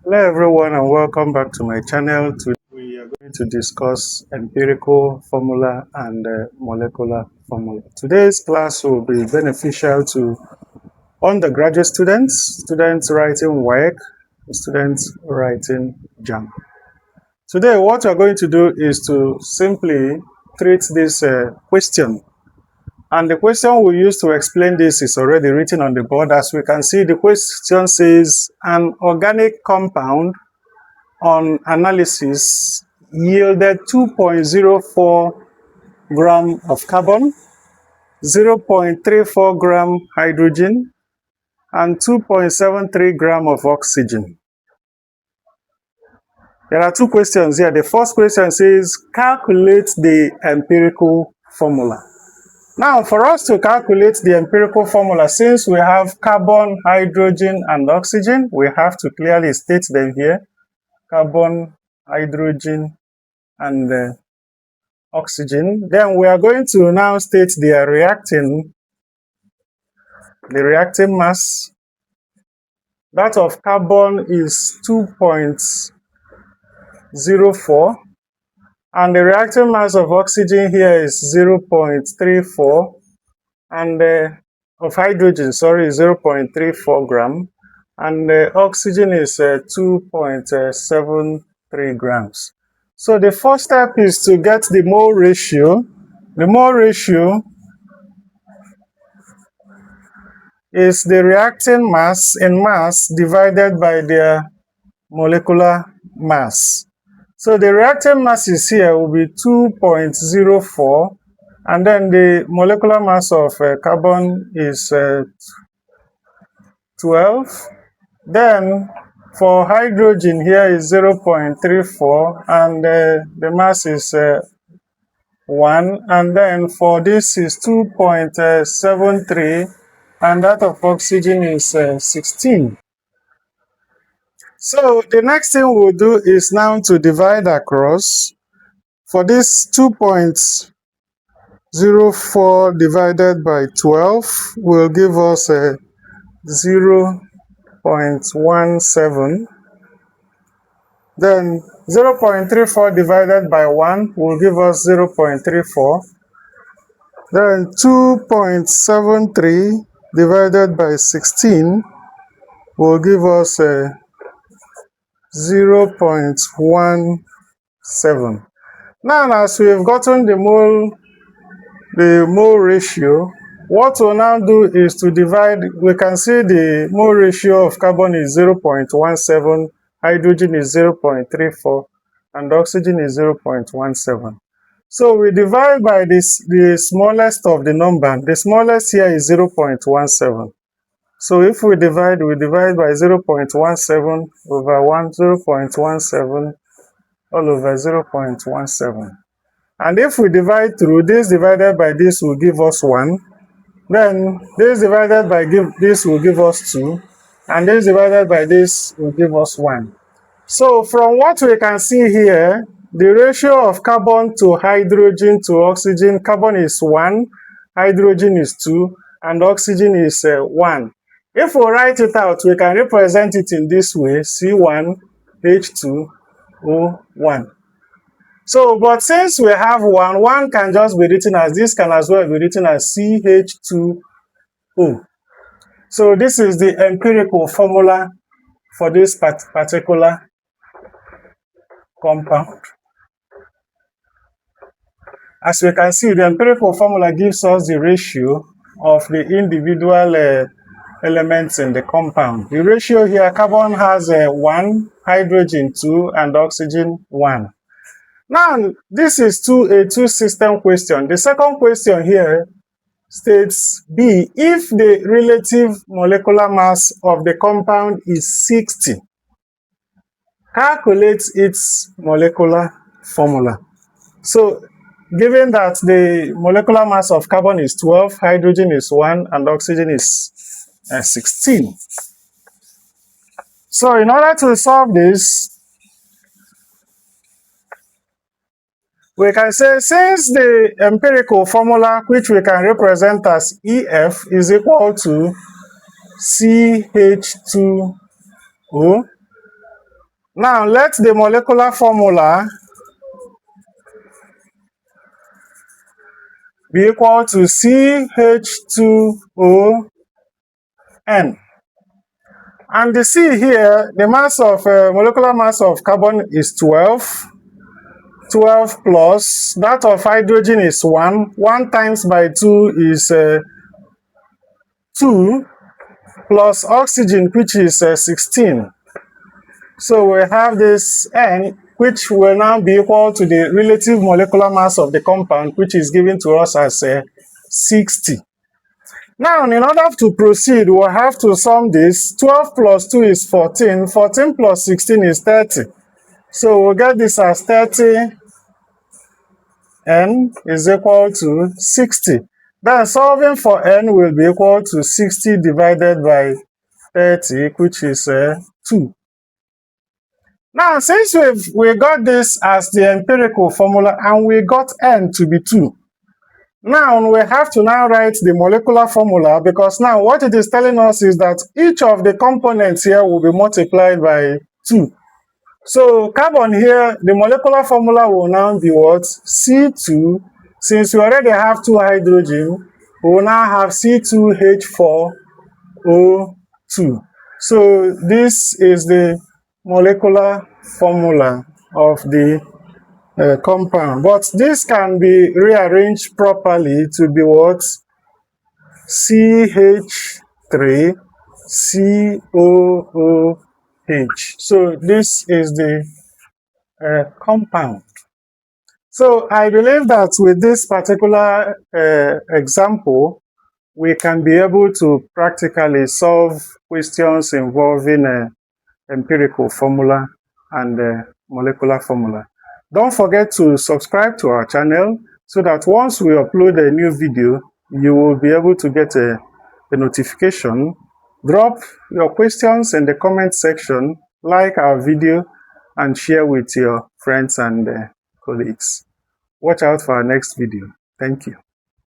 Hello everyone and welcome back to my channel. Today we are going to discuss empirical formula and molecular formula. Today's class will be beneficial to undergraduate students, students writing WAEC, students writing JAMB. Today what we are going to do is to simply treat this question. And the question we use to explain this is already written on the board. As we can see, the question says an organic compound on analysis yielded 2.04 gram of carbon, 0.34 gram hydrogen, and 2.73 gram of oxygen. There are two questions here. The first question says, calculate the empirical formula. Now, for us to calculate the empirical formula, since we have carbon, hydrogen, and oxygen, we have to clearly state them here. Carbon, hydrogen, and oxygen. Then we are going to now state the reacting mass. That of carbon is 2.04, and the reacting mass of oxygen here is 0.34, and of hydrogen, is 0.34 gram, and oxygen is 2.73 grams. So the first step is to get the mole ratio. The mole ratio is the reacting mass in mass divided by their molecular mass. So the reacting masses here will be 2.04, and then the molecular mass of carbon is 12. Then for hydrogen here is 0.34, and the mass is 1, and then for this is 2.73, and that of oxygen is 16. So the next thing we'll do is now to divide across. For this 2.04 divided by 12 will give us 0.17. Then 0.34 divided by 1 will give us 0.34. Then 2.73 divided by 16 will give us 0.17. Now, as we have gotten the mole ratio, what we'll now do is to divide. We can see the mole ratio of carbon is 0.17, hydrogen is 0.34, and oxygen is 0.17. So we divide by the smallest of the number. The smallest here is 0.17. So if we divide by 0.17 over 1, 0.17 all over 0.17. And if we divide through, this divided by this will give us 1. Then this divided by this will give us 2. And this divided by this will give us 1. So from what we can see here, the ratio of carbon to hydrogen to oxygen, carbon is 1, hydrogen is 2, and oxygen is 1. If we write it out, we can represent it in this way, C1H2O1. So, but since we have 1 can just be written as, this can as well be written as CH2O. So this is the empirical formula for this particular compound. As we can see, the empirical formula gives us the ratio of the individual elements in the compound. The ratio here, carbon has 1, hydrogen 2, and oxygen 1. Now, this is a two-system question. The second question here states B, if the relative molecular mass of the compound is 60, calculate its molecular formula. So, given that the molecular mass of carbon is 12, hydrogen is 1, and oxygen is 16. So, in order to solve this, we can say, since the empirical formula, which we can represent as EF, is equal to CH2O, Now let the molecular formula be equal to CH2ON. And the C here, the mass of molecular mass of carbon is 12. 12 plus that of hydrogen is 1. 1 times by 2 is 2 plus oxygen, which is 16. So we have this N, which will now be equal to the relative molecular mass of the compound, which is given to us as 60. Now, in order to proceed, we'll have to sum this. 12 plus 2 is 14. 14 plus 16 is 30. So we'll get this as 30 N is equal to 60. Then solving for N will be equal to 60 divided by 30, which is 2. Now, since we got this as the empirical formula and we got N to be 2, now we have to now write the molecular formula, because now what it is telling us is that each of the components here will be multiplied by 2. So carbon here, the molecular formula will now be what? C2. Since we already have 2 hydrogen, we will now have C2H4O2. So this is the molecular formula of the compound. But this can be rearranged properly to be what? CH3COOH. So this is the compound. So I believe that with this particular example, we can be able to practically solve questions involving empirical formula and molecular formula. Don't forget to subscribe to our channel so that once we upload a new video, you will be able to get a notification. Drop your questions in the comment section, like our video, and share with your friends and colleagues. Watch out for our next video. Thank you.